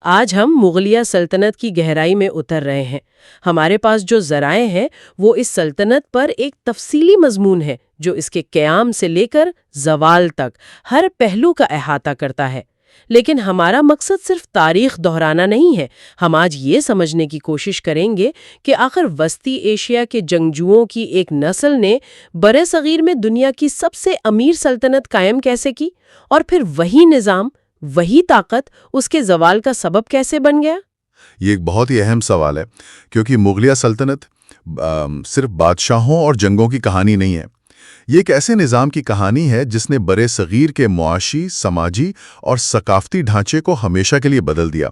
آج ہم مغلیہ سلطنت کی گہرائی میں اتر رہے ہیں۔ ہمارے پاس جو ذرائع ہیں وہ اس سلطنت پر ایک تفصیلی مضمون ہے جو اس کے قیام سے لے کر زوال تک ہر پہلو کا احاطہ کرتا ہے۔ لیکن ہمارا مقصد صرف تاریخ دہرانا نہیں ہے، ہم آج یہ سمجھنے کی کوشش کریں گے کہ آخر وسطی ایشیا کے جنگجوؤں کی ایک نسل نے برصغیر میں دنیا کی سب سے امیر سلطنت قائم کیسے کی، اور پھر وہی نظام، وہی طاقت اس کے زوال کا سبب کیسے بن گیا؟ یہ ایک بہت ہی اہم سوال ہے، کیونکہ مغلیہ سلطنت صرف بادشاہوں اور جنگوں کی کہانی نہیں ہے۔ یہ ایک ایسے نظام کی کہانی ہے جس نے برے صغیر کے معاشی، سماجی اور ثقافتی ڈھانچے کو ہمیشہ کے لیے بدل دیا۔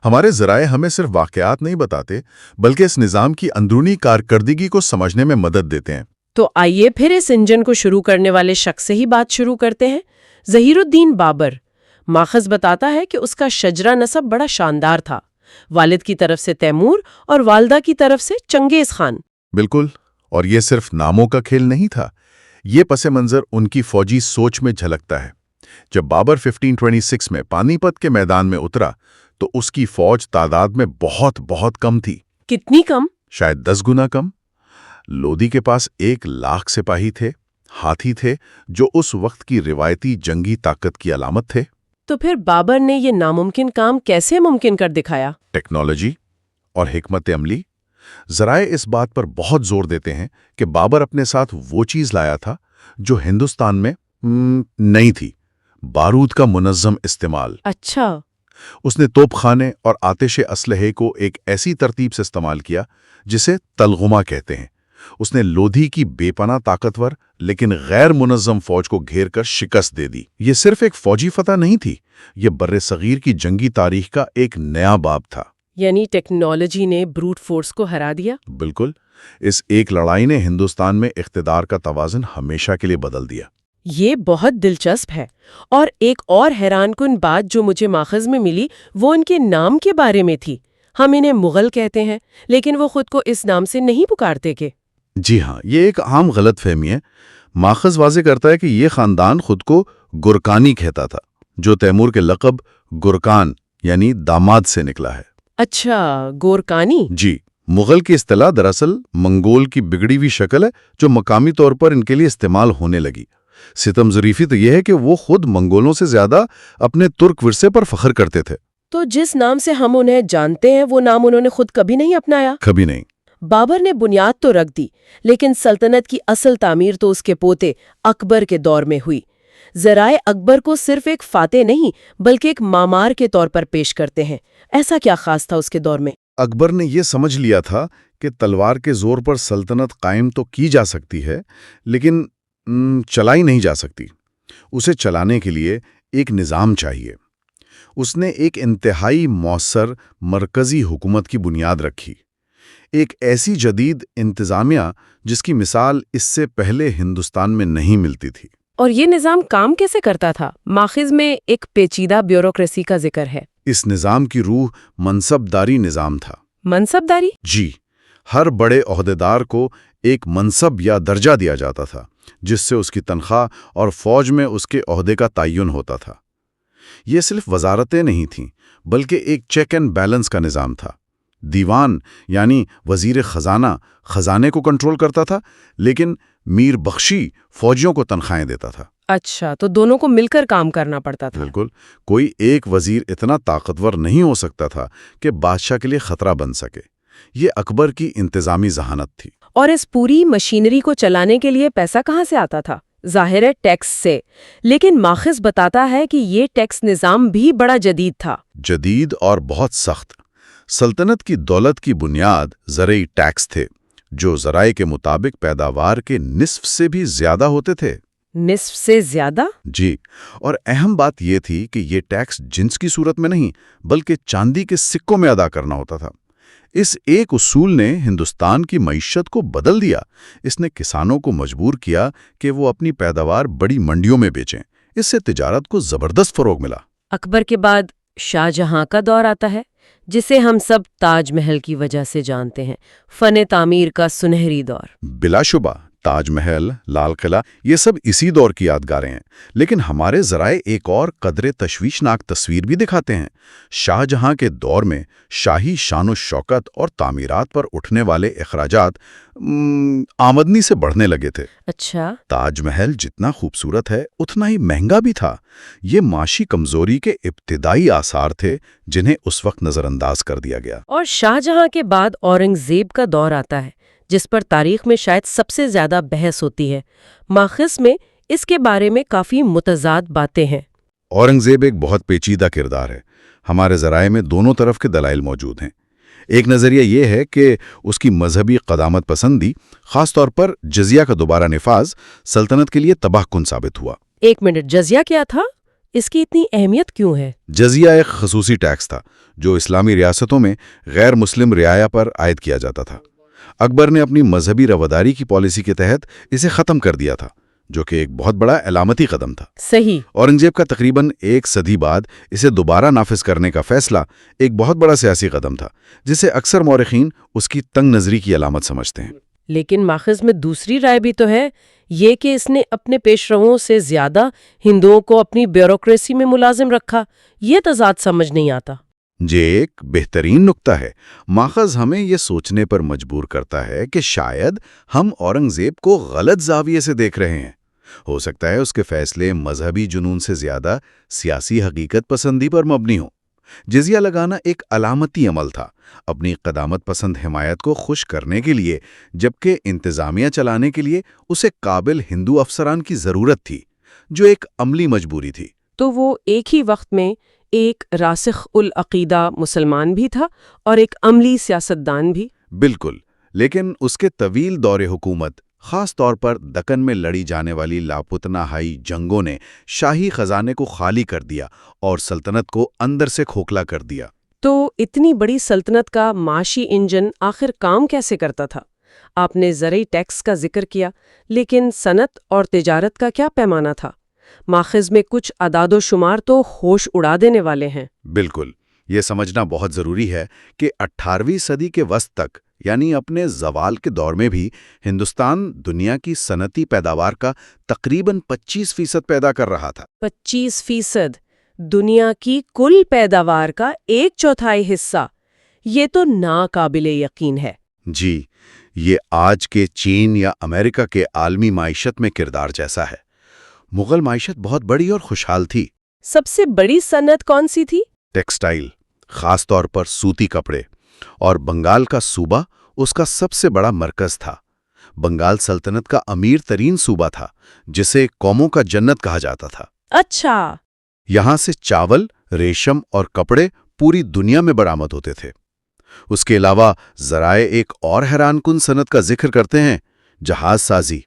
ہمارے ذرائع ہمیں صرف واقعات نہیں بتاتے، بلکہ اس نظام کی اندرونی کارکردگی کو سمجھنے میں مدد دیتے ہیں۔ تو آئیے پھر اس انجن کو شروع کرنے والے شخص سے ہی بات شروع کرتے ہیں، ظہیر الدین بابر۔ ماخذ بتاتا ہے کہ اس کا شجرہ نسب بڑا شاندار تھا، والد کی طرف سے تیمور اور والدہ کی طرف سے چنگیز خان۔ بالکل، اور یہ صرف ناموں کا کھیل نہیں تھا، یہ پس منظر ان کی فوجی سوچ میں جھلکتا ہے۔ جب بابر 1526 میں پانی پت کے میدان میں اترا تو اس کی فوج تعداد میں بہت کم تھی۔ کتنی کم؟ شاید 10 گنا کم۔ لودھی کے پاس 1,00,000 سپاہی تھے، ہاتھی تھے جو اس وقت کی روایتی جنگی طاقت کی علامت تھے۔ تو پھر بابر نے یہ ناممکن کام کیسے ممکن کر دکھایا؟ ٹیکنالوجی اور حکمت عملی۔ ذرائع اس بات پر بہت زور دیتے ہیں کہ بابر اپنے ساتھ وہ چیز لایا تھا جو ہندوستان میں نہیں تھی: بارود کا منظم استعمال۔ اچھا۔ اس نے توپ خانے اور آتش اسلحے کو ایک ایسی ترتیب سے استعمال کیا جسے تلغمہ کہتے ہیں۔ اس نے لودھی کی بے پناہ طاقتور لیکن غیر منظم فوج کو گھیر کر شکست دے دی۔ یہ صرف ایک فوجی فتح نہیں تھی، یہ بر صغیر کی جنگی تاریخ کا ایک نیا باب تھا۔ یعنی ٹیکنالوجی نے بروٹ فورس کو ہرا دیا؟ بالکل، اس ایک لڑائی نے ہندوستان میں اقتدار کا توازن ہمیشہ کے لیے بدل دیا۔ یہ بہت دلچسپ ہے، اور ایک اور حیران کن بات جو مجھے ماخذ میں ملی وہ ان کے نام کے بارے میں تھی۔ ہم انہیں مغل کہتے ہیں، لیکن وہ خود کو اس نام سے نہیں پکارتے کہ؟ جی ہاں، یہ ایک عام غلط فہمی ہے۔ ماخذ واضح کرتا ہے کہ یہ خاندان خود کو گرکانی کہتا تھا، جو تیمور کے لقب گرکان یعنی داماد سے نکلا ہے۔ اچھا، گورکانی؟ جی، مغل کی اصطلاح دراصل منگول کی بگڑی ہوئی شکل ہے جو مقامی طور پر ان کے لیے استعمال ہونے لگی۔ ستم ظریفی تو یہ ہے کہ وہ خود منگولوں سے زیادہ اپنے ترک ورثے پر فخر کرتے تھے۔ تو جس نام سے ہم انہیں جانتے ہیں وہ نام انہوں نے خود کبھی نہیں اپنایا؟ کبھی نہیں۔ بابر نے بنیاد تو رکھ دی، لیکن سلطنت کی اصل تعمیر تو اس کے پوتے اکبر کے دور میں ہوئی۔ ذرائع اکبر کو صرف ایک فاتح نہیں بلکہ ایک معمار کے طور پر پیش کرتے ہیں۔ ایسا کیا خاص تھا اس کے دور میں؟ اکبر نے یہ سمجھ لیا تھا کہ تلوار کے زور پر سلطنت قائم تو کی جا سکتی ہے، لیکن چلائی نہیں جا سکتی۔ اسے چلانے کے لیے ایک نظام چاہیے۔ اس نے ایک انتہائی مؤثر مرکزی حکومت کی بنیاد رکھی، ایک ایسی جدید انتظامیہ جس کی مثال اس سے پہلے ہندوستان میں نہیں ملتی تھی۔ اور یہ نظام کام کیسے کرتا تھا؟ ماخذ میں ایک پیچیدہ بیوروکریسی کا ذکر ہے۔ اس نظام کی روح منصب داری نظام تھا۔ منصب داری؟ جی، ہر بڑے عہدیدار کو ایک منصب یا درجہ دیا جاتا تھا جس سے اس کی تنخواہ اور فوج میں اس کے عہدے کا تعین ہوتا تھا۔ یہ صرف وزارتیں نہیں تھیں بلکہ ایک چیک اینڈ بیلنس کا نظام تھا۔ دیوان یعنی وزیر خزانہ خزانے کو کنٹرول کرتا تھا، لیکن میر بخشی فوجیوں کو تنخواہیں دیتا تھا۔ اچھا، تو دونوں کو مل کر کام کرنا پڑتا تھا۔ بالکل، کوئی ایک وزیر اتنا طاقتور نہیں ہو سکتا تھا کہ بادشاہ کے لیے خطرہ بن سکے۔ یہ اکبر کی انتظامی ذہانت تھی۔ اور اس پوری مشینری کو چلانے کے لیے پیسہ کہاں سے آتا تھا؟ ظاہر ہے ٹیکس سے، لیکن ماخذ بتاتا ہے کہ یہ ٹیکس نظام بھی بڑا جدید تھا۔ جدید اور بہت سخت۔ سلطنت کی دولت کی بنیاد زرعی ٹیکس تھے، جو ذرائع کے مطابق پیداوار کے نصف سے بھی زیادہ ہوتے تھے۔ نصف سے زیادہ؟ جی، اور اہم بات یہ تھی کہ یہ ٹیکس جنس کی صورت میں نہیں بلکہ چاندی کے سکوں میں ادا کرنا ہوتا تھا۔ اس ایک اصول نے ہندوستان کی معیشت کو بدل دیا۔ اس نے کسانوں کو مجبور کیا کہ وہ اپنی پیداوار بڑی منڈیوں میں بیچیں۔ اس سے تجارت کو زبردست فروغ ملا۔ اکبر کے بعد شاہ جہاں کا دور آتا ہے، جسے ہم سب تاج محل کی وجہ سے جانتے ہیں، فن تعمیر کا سنہری دور۔ بلا شبہ تاج محل، لال قلعہ، یہ سب اسی دور کی یادگاریں ہیں، لیکن ہمارے ذرائع ایک اور قدرے تشویشناک تصویر بھی دکھاتے ہیں۔ شاہ جہاں کے دور میں شاہی شان و شوکت اور تعمیرات پر اٹھنے والے اخراجات آمدنی سے بڑھنے لگے تھے۔ اچھا، تاج محل جتنا خوبصورت ہے اتنا ہی مہنگا بھی تھا۔ یہ معاشی کمزوری کے ابتدائی آثار تھے جنہیں اس وقت نظر انداز کر دیا گیا۔ اور شاہ جہاں کے بعد اورنگزیب کا دور آتا ہے، جس پر تاریخ میں شاید سب سے زیادہ بحث ہوتی ہے۔ ماخذ میں اس کے بارے میں کافی متضاد باتیں ہیں۔ اورنگزیب ایک بہت پیچیدہ کردار ہے۔ ہمارے ذرائع میں دونوں طرف کے دلائل موجود ہیں۔ ایک نظریہ یہ ہے کہ اس کی مذہبی قدامت پسندی، خاص طور پر جزیہ کا دوبارہ نفاذ، سلطنت کے لیے تباہ کن ثابت ہوا۔ ایک منٹ، جزیہ کیا تھا؟ اس کی اتنی اہمیت کیوں ہے؟ جزیہ ایک خصوصی ٹیکس تھا جو اسلامی ریاستوں میں غیر مسلم رعایا پر عائد کیا جاتا تھا۔ اکبر نے اپنی مذہبی رواداری کی پالیسی کے تحت اسے ختم کر دیا تھا، جو کہ ایک بہت بڑا علامتی قدم تھا۔ صحیح۔ اورنگزیب کا تقریباً ایک صدی بعد اسے دوبارہ نافذ کرنے کا فیصلہ ایک بہت بڑا سیاسی قدم تھا، جسے اکثر مورخین اس کی تنگ نظری کی علامت سمجھتے ہیں۔ لیکن ماخذ میں دوسری رائے بھی تو ہے، یہ کہ اس نے اپنے پیشروؤں سے زیادہ ہندوؤں کو اپنی بیوروکریسی میں ملازم رکھا۔ یہ تضاد سمجھ نہیں آتا۔ یہ ایک بہترین نکتہ ہے۔ ماخذ ہمیں یہ سوچنے پر مجبور کرتا ہے کہ شاید ہم اورنگزیب کو غلط زاویے سے دیکھ رہے ہیں۔ ہو سکتا ہے اس کے فیصلے مذہبی جنون سے زیادہ سیاسی حقیقت پسندی پر مبنی ہوں۔ جزیہ لگانا ایک علامتی عمل تھا، اپنی قدامت پسند حمایت کو خوش کرنے کے لیے، جبکہ انتظامیہ چلانے کے لیے اسے قابل ہندو افسران کی ضرورت تھی، جو ایک عملی مجبوری تھی۔ تو وہ ایک ہی وقت میں ایک راسخ العقیدہ مسلمان بھی تھا اور ایک عملی سیاستدان بھی۔ بالکل، لیکن اس کے طویل دور حکومت، خاص طور پر دکن میں لڑی جانے والی لاپتناہائی جنگوں نے شاہی خزانے کو خالی کر دیا اور سلطنت کو اندر سے کھوکھلا کر دیا۔ تو اتنی بڑی سلطنت کا معاشی انجن آخر کام کیسے کرتا تھا؟ آپ نے زرعی ٹیکس کا ذکر کیا، لیکن صنعت اور تجارت کا کیا پیمانہ تھا؟ ماخذ میں کچھ اعداد و شمار تو ہوش اڑا دینے والے ہیں۔ بالکل، یہ سمجھنا بہت ضروری ہے کہ 18ویں صدی کے وسط تک، یعنی اپنے زوال کے دور میں بھی، ہندوستان دنیا کی صنعتی پیداوار کا تقریباً 25% پیدا کر رہا تھا۔ 25%؟ دنیا کی کل پیداوار کا 1/4 حصہ؟ یہ تو ناقابل یقین ہے۔ جی، یہ آج کے چین یا امریکہ کے عالمی معیشت میں کردار جیسا ہے۔ مغل معیشت بہت بڑی اور خوشحال تھی۔ سب سے بڑی صنعت کون سی تھی؟ ٹیکسٹائل، خاص طور پر سوتی کپڑے، اور بنگال کا صوبہ اس کا سب سے بڑا مرکز تھا۔ بنگال سلطنت کا امیر ترین صوبہ تھا، جسے قوموں کا جنت کہا جاتا تھا۔ اچھا۔ یہاں سے چاول، ریشم اور کپڑے پوری دنیا میں برآمد ہوتے تھے۔ اس کے علاوہ ذرائع ایک اور حیران کن صنعت کا ذکر کرتے ہیں، جہاز سازی۔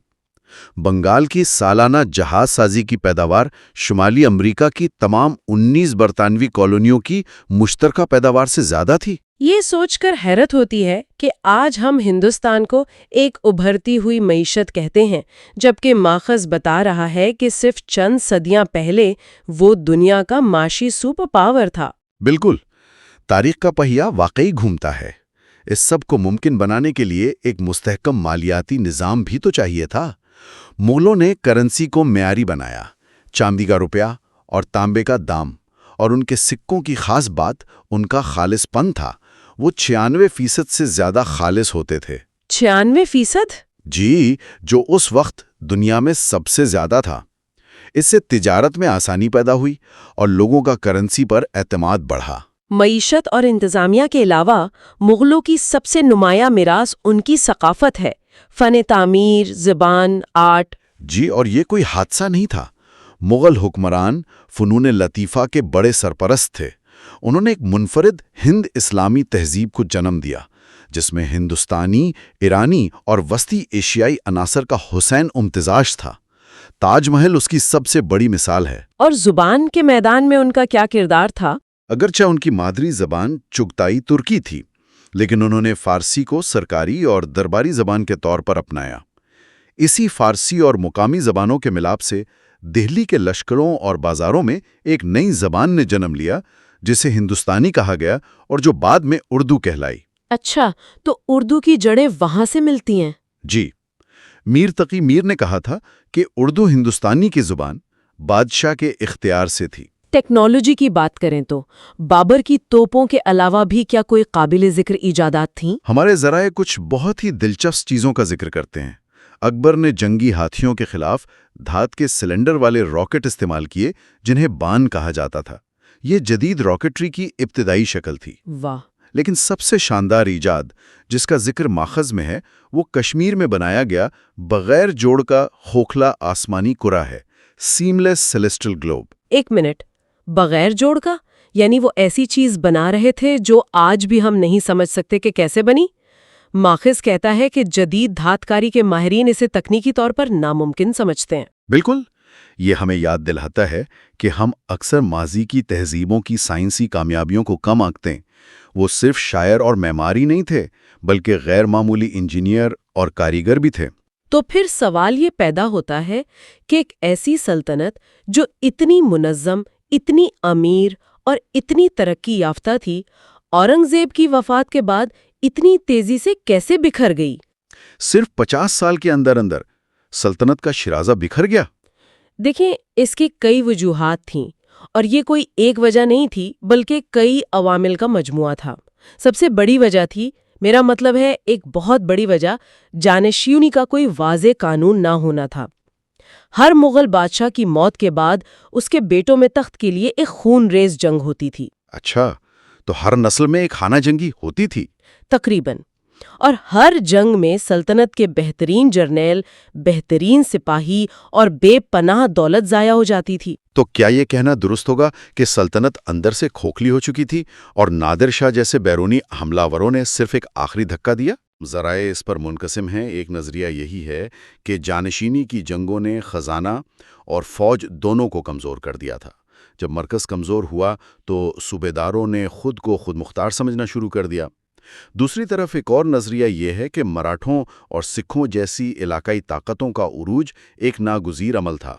بنگال کی سالانہ جہاز سازی کی پیداوار شمالی امریکہ کی تمام 19 برطانوی کالونیوں کی مشترکہ پیداوار سے زیادہ تھی۔ یہ سوچ کر حیرت ہوتی ہے کہ آج ہم ہندوستان کو ایک ابھرتی ہوئی معیشت کہتے ہیں، جبکہ ماخذ بتا رہا ہے کہ صرف چند صدیاں پہلے وہ دنیا کا معاشی سپر پاور تھا۔ بالکل، تاریخ کا پہیہ واقعی گھومتا ہے۔ اس سب کو ممکن بنانے کے لیے ایک مستحکم مالیاتی نظام بھی تو چاہیے تھا۔ مغلوں نے کرنسی کو معیاری بنایا، چاندی کا روپیہ اور تانبے کا دام، اور ان کے سکوں کی خاص بات ان کا خالص پن تھا۔ وہ 96% سے زیادہ خالص ہوتے تھے۔ 96%؟ جی، جو اس وقت دنیا میں سب سے زیادہ تھا۔ اس سے تجارت میں آسانی پیدا ہوئی اور لوگوں کا کرنسی پر اعتماد بڑھا۔ معیشت اور انتظامیہ کے علاوہ مغلوں کی سب سے نمایاں میراث ان کی ثقافت ہے، فن تعمیر، زبان، آرٹ۔ جی، اور یہ کوئی حادثہ نہیں تھا۔ مغل حکمران فنون لطیفہ کے بڑے سرپرست تھے۔ انہوں نے ایک منفرد ہند اسلامی تہذیب کو جنم دیا، جس میں ہندوستانی، ایرانی اور وسطی ایشیائی عناصر کا حسین امتزاج تھا۔ تاج محل اس کی سب سے بڑی مثال ہے۔ اور زبان کے میدان میں ان کا کیا کردار تھا؟ اگرچہ ان کی مادری زبان چغتائی ترکی تھی، لیکن انہوں نے فارسی کو سرکاری اور درباری زبان کے طور پر اپنایا۔ اسی فارسی اور مقامی زبانوں کے ملاپ سے دہلی کے لشکروں اور بازاروں میں ایک نئی زبان نے جنم لیا، جسے ہندوستانی کہا گیا اور جو بعد میں اردو کہلائی۔ اچھا، تو اردو کی جڑیں وہاں سے ملتی ہیں؟ جی، میر تقی میر نے کہا تھا کہ اردو ہندوستانی کی زبان بادشاہ کے اختیار سے تھی۔ ٹیکنالوجی کی بات کریں تو بابر کی توپوں کے علاوہ بھی کیا کوئی قابل ذکر ایجادات تھیں؟ ہمارے ذرائع کچھ بہت ہی دلچسپ چیزوں کا ذکر کرتے ہیں۔ اکبر نے جنگی ہاتھیوں کے خلاف دھات کے سلنڈر والے راکٹ استعمال کیے جنہیں بان کہا جاتا تھا۔ یہ جدید راکٹری کی ابتدائی شکل تھی۔ واہ! لیکن سب سے شاندار ایجاد جس کا ذکر ماخذ میں ہے وہ کشمیر میں بنایا گیا بغیر جوڑ کا کھوکھلا آسمانی کرہ ہے، سیملیس سیلیسٹل گلوب۔ ایک منٹ، بغیر جوڑ کا؟ یعنی وہ ایسی چیز بنا رہے تھے جو آج بھی ہم نہیں سمجھ سکتے کہ کیسے بنی؟ ماخذ کہتا ہے کہ جدید دھات کاری کے ماہرین اسے تکنیکی طور پر ناممکن سمجھتے ہیں۔ بالکل، یہ ہمیں یاد دلاتا ہے کہ ہم اکثر ماضی کی تہذیبوں کی سائنسی کامیابیوں کو کم آنکتے ہیں۔ وہ صرف شاعر اور معماری نہیں تھے بلکہ غیر معمولی انجینئر اور کاریگر بھی تھے۔ تو پھر سوال یہ پیدا ہوتا ہے کہ ایک ایسی سلطنت جو اتنی منظم، اتنی امیر اور اتنی ترقی یافتہ تھی، اورنگزیب کی وفات کے بعد اتنی تیزی سے کیسے بکھر گئی؟ صرف 50 سال کے اندر سلطنت کا شرازہ بکھر گیا۔ دیکھیں، اس کی کئی وجوہات تھیں اور یہ کوئی ایک وجہ نہیں تھی بلکہ کئی عوامل کا مجموعہ تھا۔ سب سے بڑی وجہ تھی، میرا مطلب ہے ایک بہت بڑی وجہ، جانشینی کا کوئی واضح قانون نہ ہونا تھا۔ ہر مغل بادشاہ کی موت کے بعد اس کے بیٹوں میں تخت کے لیے ایک خون ریز جنگ ہوتی تھی۔ اچھا، تو ہر نسل میں ایک خانہ جنگی ہوتی تھی؟ تقریباً۔ اور ہر جنگ میں سلطنت کے بہترین جرنیل، بہترین سپاہی اور بے پناہ دولت ضائع ہو جاتی تھی۔ تو کیا یہ کہنا درست ہوگا کہ سلطنت اندر سے کھوکھلی ہو چکی تھی اور نادر شاہ جیسے بیرونی حملہ وروں نے صرف ایک آخری دھکا دیا؟ ذرائع اس پر منقسم ہیں۔ ایک نظریہ یہی ہے کہ جانشینی کی جنگوں نے خزانہ اور فوج دونوں کو کمزور کر دیا تھا۔ جب مرکز کمزور ہوا تو صوبیداروں نے خود کو خود مختار سمجھنا شروع کر دیا۔ دوسری طرف ایک اور نظریہ یہ ہے کہ مراٹھوں اور سکھوں جیسی علاقائی طاقتوں کا عروج ایک ناگزیر عمل تھا۔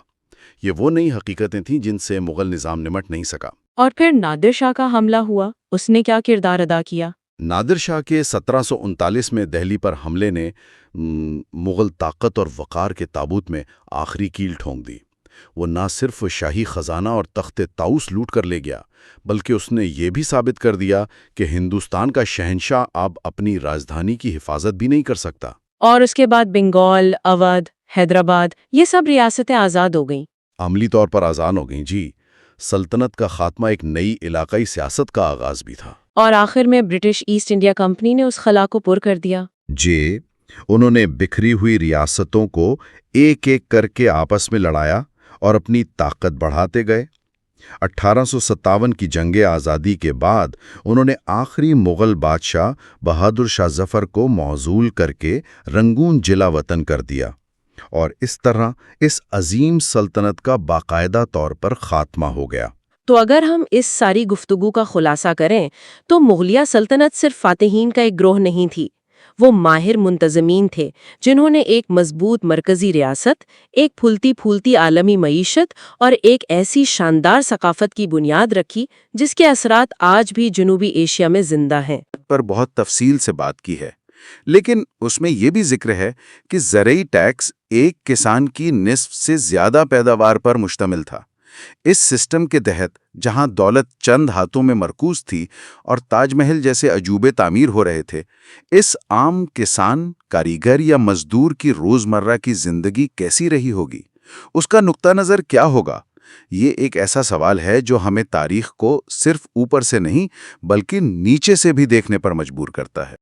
یہ وہ نئی حقیقتیں تھیں جن سے مغل نظام نمٹ نہیں سکا۔ اور پھر نادر شاہ کا حملہ ہوا، اس نے کیا کردار ادا کیا؟ نادر شاہ کے 1739 میں دہلی پر حملے نے مغل طاقت اور وقار کے تابوت میں آخری کیل ٹھونک دی۔ وہ نہ صرف شاہی خزانہ اور تخت طاؤس لوٹ کر لے گیا بلکہ اس نے یہ بھی ثابت کر دیا کہ ہندوستان کا شہنشاہ اب اپنی راجدھانی کی حفاظت بھی نہیں کر سکتا۔ اور اس کے بعد بنگال، اودھ، حیدرآباد، یہ سب ریاستیں آزاد ہو گئیں۔ عملی طور پر آزاد ہو گئیں، جی۔ سلطنت کا خاتمہ ایک نئی علاقائی سیاست کا آغاز بھی تھا۔ اور آخر میں برٹش ایسٹ انڈیا کمپنی نے اس خلا کو پر کر دیا۔ جی، انہوں نے بکھری ہوئی ریاستوں کو ایک ایک کر کے آپس میں لڑایا اور اپنی طاقت بڑھاتے گئے۔ 1857 کی جنگ آزادی کے بعد انہوں نے آخری مغل بادشاہ بہادر شاہ ظفر کو معزول کر کے رنگون جلا وطن کر دیا، اور اس طرح اس عظیم سلطنت کا باقاعدہ طور پر خاتمہ ہو گیا۔ تو اگر ہم اس ساری گفتگو کا خلاصہ کریں تو مغلیہ سلطنت صرف فاتحین کا ایک گروہ نہیں تھی، وہ ماہر منتظمین تھے جنہوں نے ایک مضبوط مرکزی ریاست، ایک پھولتی پھولتی عالمی معیشت اور ایک ایسی شاندار ثقافت کی بنیاد رکھی جس کے اثرات آج بھی جنوبی ایشیا میں زندہ ہیں۔ پر بہت تفصیل سے بات کی ہے، لیکن اس میں یہ بھی ذکر ہے کہ زرعی ٹیکس ایک کسان کی نصف سے زیادہ پیداوار پر مشتمل تھا۔ اس سسٹم کے تحت جہاں دولت چند ہاتھوں میں مرکوز تھی اور تاج محل جیسے عجوبے تعمیر ہو رہے تھے، اس عام کسان، کاریگر یا مزدور کی روزمرہ کی زندگی کیسی رہی ہوگی؟ اس کا نقطہ نظر کیا ہوگا؟ یہ ایک ایسا سوال ہے جو ہمیں تاریخ کو صرف اوپر سے نہیں بلکہ نیچے سے بھی دیکھنے پر مجبور کرتا ہے۔